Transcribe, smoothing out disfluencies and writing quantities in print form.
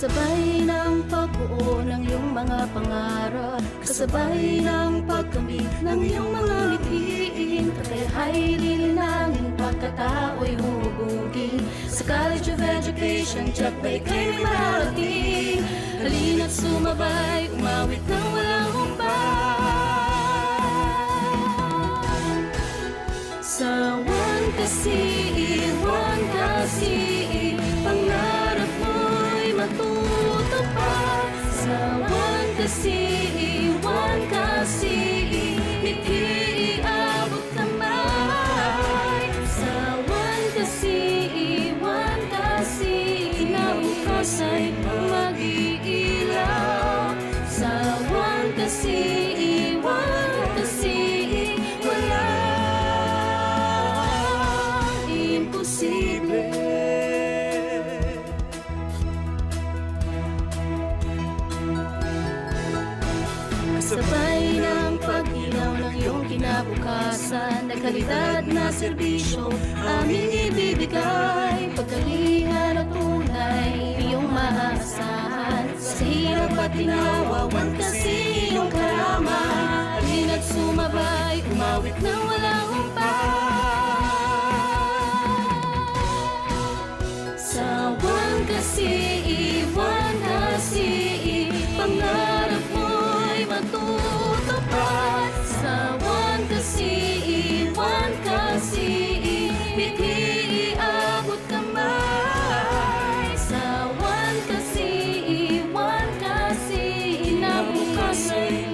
Kasabay ng pagbuo ng iyong mga pangarap, kasabay ng pagkamit ng iyong mga mithiin, kakayahay lilinangin pagkatao'y hubugin. Sa College of Education, tiyak ba ika'y may marating? Halina't sumabay, umawit ng walang humpay. Sa iwan kasi, pangarap mo'y matutupad. Sa iwan kasi, hindi iabot kamay. Sa iwan kasi, kinabukas ay mag-iilaw. Sa iwan kasi, imposible. Kasabay ng pag-ilaw ng iyong kinabukasan, nagkalidad na serbisyo aming ibibigay. Pagkalinga na tunay, iyong maaasahan. Sa hirap at ginawa, wan kasi iyong karaman. Halina't sumabay, umawit ng walang humpay. Sa iwan kasi, pangarap mo'y matutupad. Sa iwan kasi, hindi iabot kamay. Sa iwan kasi, kinabukas ay